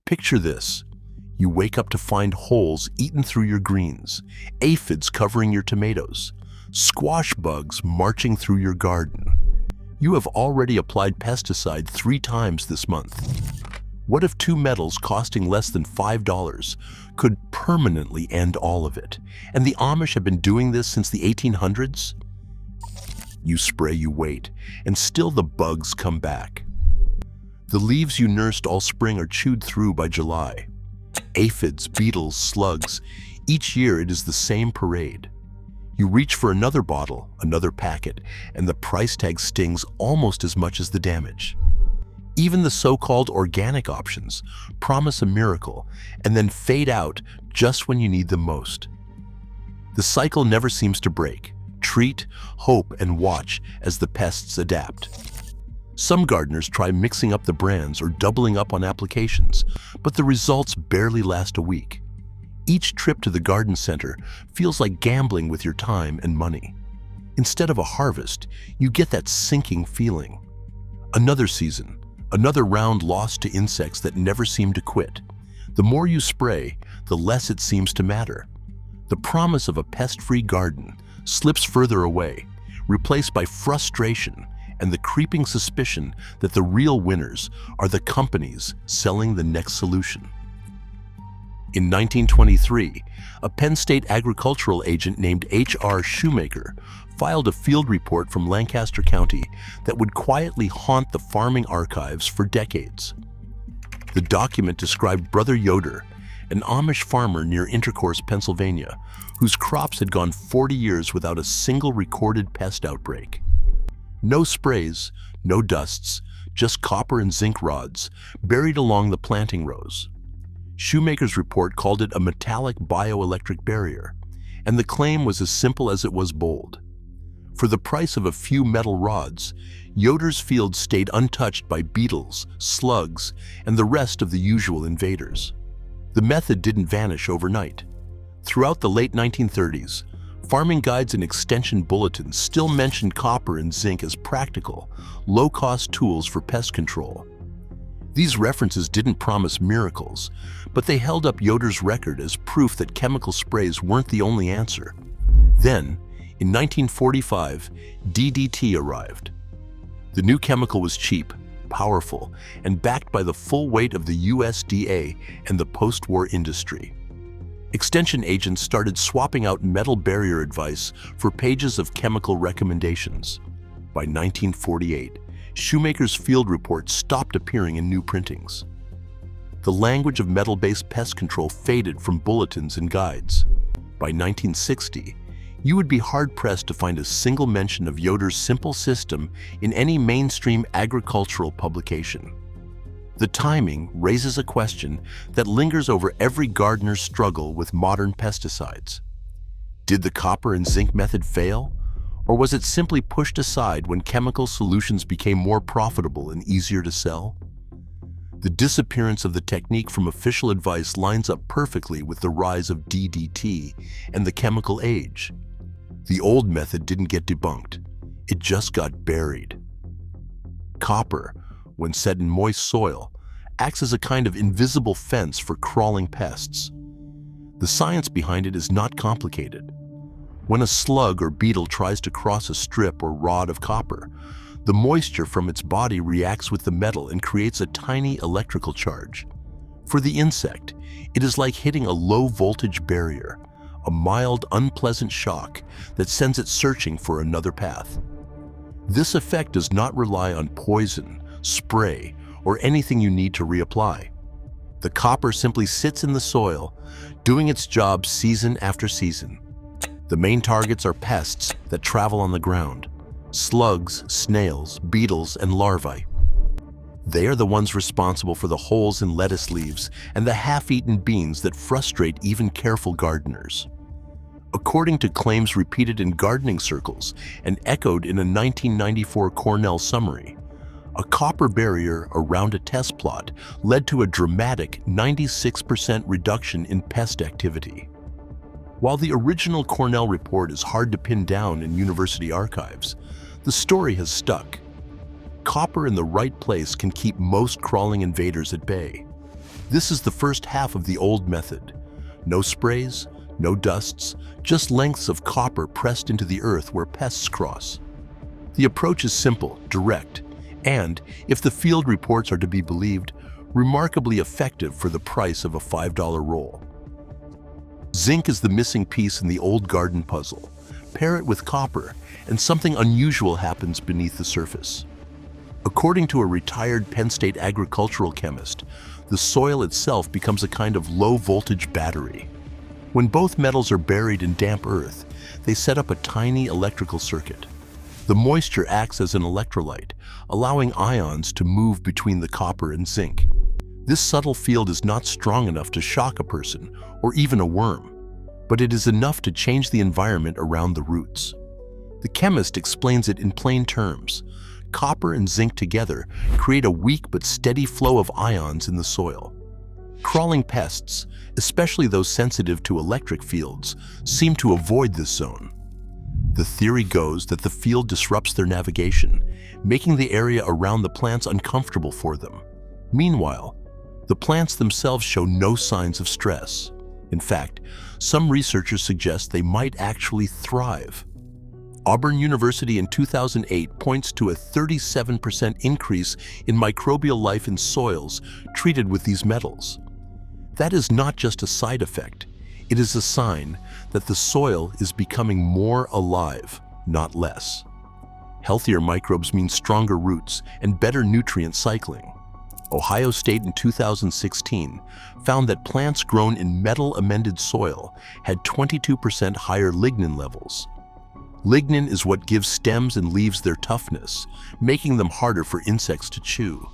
Picture this. You wake up to find holes eaten through your greens, aphids covering your tomatoes, squash bugs marching through your garden. You have already applied pesticide 3 times this month. What if 2 metals costing less than $5 could permanently end all of it? And the Amish have been doing this since the 1800s? You spray, you wait, and still the bugs come back. The leaves you nursed all spring are chewed through by July. Aphids, beetles, slugs, each year it is the same parade. You reach for another bottle, another packet, and the price tag stings almost as much as the damage. Even the so-called organic options promise a miracle and then fade out just when you need them most. The cycle never seems to break. Treat, hope, and watch as the pests adapt. Some gardeners try mixing up the brands or doubling up on applications, but the results barely last a week. Each trip to the garden center feels like gambling with your time and money. Instead of a harvest, you get that sinking feeling. Another season, another round lost to insects that never seem to quit. The more you spray, the less it seems to matter. The promise of a pest-free garden slips further away, replaced by frustration and the creeping suspicion that the real winners are the companies selling the next solution. In 1923, a Penn State agricultural agent named HR Shoemaker filed a field report from Lancaster County that would quietly haunt the farming archives for decades. The document described Brother Yoder, an Amish farmer near Intercourse, Pennsylvania, whose crops had gone 40 years without a single recorded pest outbreak. No sprays, no dusts, just copper and zinc rods buried along the planting rows. Shoemaker's report called it a metallic bioelectric barrier, and the claim was as simple as it was bold. For the price of a few metal rods, Yoder's field stayed untouched by beetles, slugs, and the rest of the usual invaders. The method didn't vanish overnight. Throughout the late 1930s, farming guides and extension bulletins still mentioned copper and zinc as practical, low-cost tools for pest control. These references didn't promise miracles, but they held up Yoder's record as proof that chemical sprays weren't the only answer. Then, in 1945, DDT arrived. The new chemical was cheap, powerful, and backed by the full weight of the USDA and the post-war industry. Extension agents started swapping out metal barrier advice for pages of chemical recommendations. By 1948, Shoemaker's field report stopped appearing in new printings. The language of metal-based pest control faded from bulletins and guides. By 1960, you would be hard-pressed to find a single mention of Yoder's simple system in any mainstream agricultural publication. The timing raises a question that lingers over every gardener's struggle with modern pesticides. Did the copper and zinc method fail, or was it simply pushed aside when chemical solutions became more profitable and easier to sell? The disappearance of the technique from official advice lines up perfectly with the rise of DDT and the chemical age. The old method didn't get debunked, it just got buried. Copper, when set in moist soil, acts as a kind of invisible fence for crawling pests. The science behind it is not complicated. When a slug or beetle tries to cross a strip or rod of copper, the moisture from its body reacts with the metal and creates a tiny electrical charge. For the insect, it is like hitting a low-voltage barrier, a mild, unpleasant shock that sends it searching for another path. This effect does not rely on poison, spray, or anything you need to reapply. The copper simply sits in the soil, doing its job season after season. The main targets are pests that travel on the ground: slugs, snails, beetles, and larvae. They are the ones responsible for the holes in lettuce leaves and the half-eaten beans that frustrate even careful gardeners. According to claims repeated in gardening circles and echoed in a 1994 Cornell summary, a copper barrier around a test plot led to a dramatic 96% reduction in pest activity. While the original Cornell report is hard to pin down in university archives, the story has stuck. Copper in the right place can keep most crawling invaders at bay. This is the first half of the old method. No sprays, no dusts, just lengths of copper pressed into the earth where pests cross. The approach is simple, direct, and, if the field reports are to be believed, remarkably effective for the price of a $5 roll. Zinc is the missing piece in the old garden puzzle. Pair it with copper, and something unusual happens beneath the surface. According to a retired Penn State agricultural chemist, the soil itself becomes a kind of low-voltage battery. When both metals are buried in damp earth, they set up a tiny electrical circuit. The moisture acts as an electrolyte, allowing ions to move between the copper and zinc. This subtle field is not strong enough to shock a person or even a worm, but it is enough to change the environment around the roots. The chemist explains it in plain terms. Copper and zinc together create a weak but steady flow of ions in the soil. Crawling pests, especially those sensitive to electric fields, seem to avoid this zone. The theory goes that the field disrupts their navigation, making the area around the plants uncomfortable for them. Meanwhile, the plants themselves show no signs of stress. In fact, some researchers suggest they might actually thrive. Auburn University in 2008 points to a 37% increase in microbial life in soils treated with these metals. That is not just a side effect. It is a sign that the soil is becoming more alive, not less. Healthier microbes mean stronger roots and better nutrient cycling. Ohio State in 2016 found that plants grown in metal-amended soil had 22% higher lignin levels. Lignin is what gives stems and leaves their toughness, making them harder for insects to chew.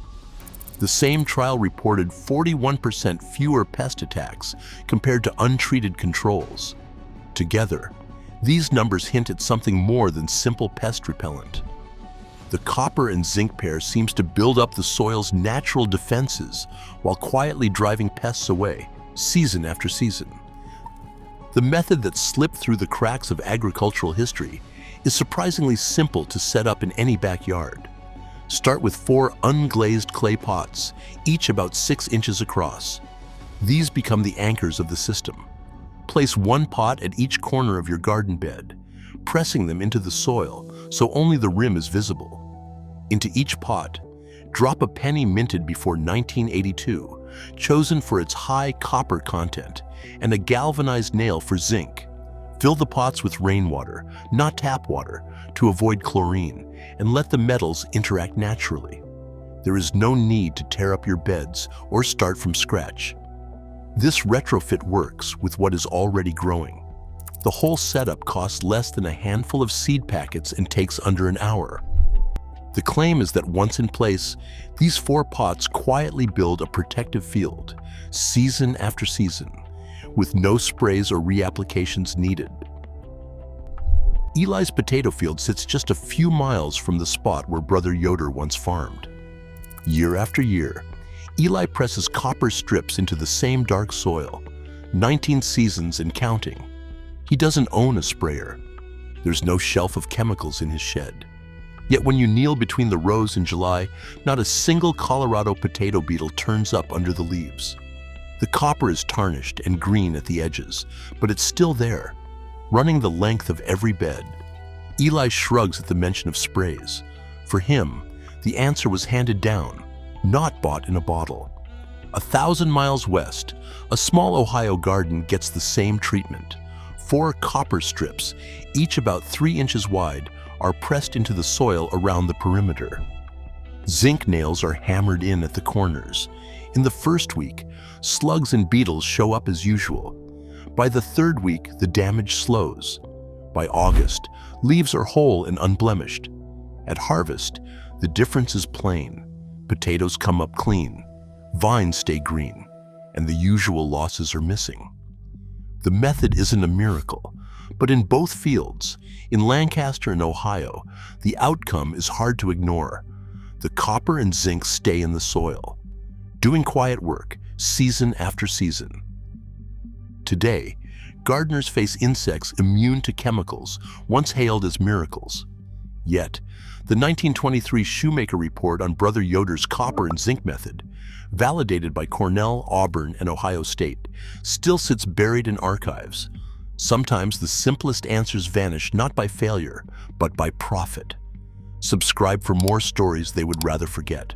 The same trial reported 41% fewer pest attacks compared to untreated controls. Together, these numbers hint at something more than simple pest repellent. The copper and zinc pair seems to build up the soil's natural defenses while quietly driving pests away, season after season. The method that slipped through the cracks of agricultural history is surprisingly simple to set up in any backyard. Start with 4 unglazed clay pots, each about 6 inches across. These become the anchors of the system. Place 1 pot at each corner of your garden bed, pressing them into the soil so only the rim is visible. Into each pot, drop a penny minted before 1982, chosen for its high copper content, and a galvanized nail for zinc. Fill the pots with rainwater, not tap water, to avoid chlorine, and let the metals interact naturally. There is no need to tear up your beds or start from scratch. This retrofit works with what is already growing. The whole setup costs less than a handful of seed packets and takes under an hour. The claim is that once in place, these 4 pots quietly build a protective field, season after season, with no sprays or reapplications needed. Eli's potato field sits just a few miles from the spot where Brother Yoder once farmed. Year after year, Eli presses copper strips into the same dark soil, 19 seasons and counting. He doesn't own a sprayer. There's no shelf of chemicals in his shed. Yet when you kneel between the rows in July, not a single Colorado potato beetle turns up under the leaves. The copper is tarnished and green at the edges, but it's still there, running the length of every bed. Eli shrugs at the mention of sprays. For him, the answer was handed down, not bought in a bottle. 1,000 miles west, a small Ohio garden gets the same treatment. 4 copper strips, each about 3 inches wide, are pressed into the soil around the perimeter. Zinc nails are hammered in at the corners. In the first week, slugs and beetles show up as usual. By the 3rd week, the damage slows. By August, leaves are whole and unblemished. At harvest, the difference is plain. Potatoes come up clean, vines stay green, and the usual losses are missing. The method isn't a miracle, but in both fields, in Lancaster and Ohio, the outcome is hard to ignore. The copper and zinc stay in the soil, doing quiet work, season after season. Today, gardeners face insects immune to chemicals, once hailed as miracles. Yet, the 1923 Shoemaker report on Brother Yoder's copper and zinc method, validated by Cornell, Auburn, and Ohio State, still sits buried in archives. Sometimes the simplest answers vanish not by failure, but by profit. Subscribe for more stories they would rather forget.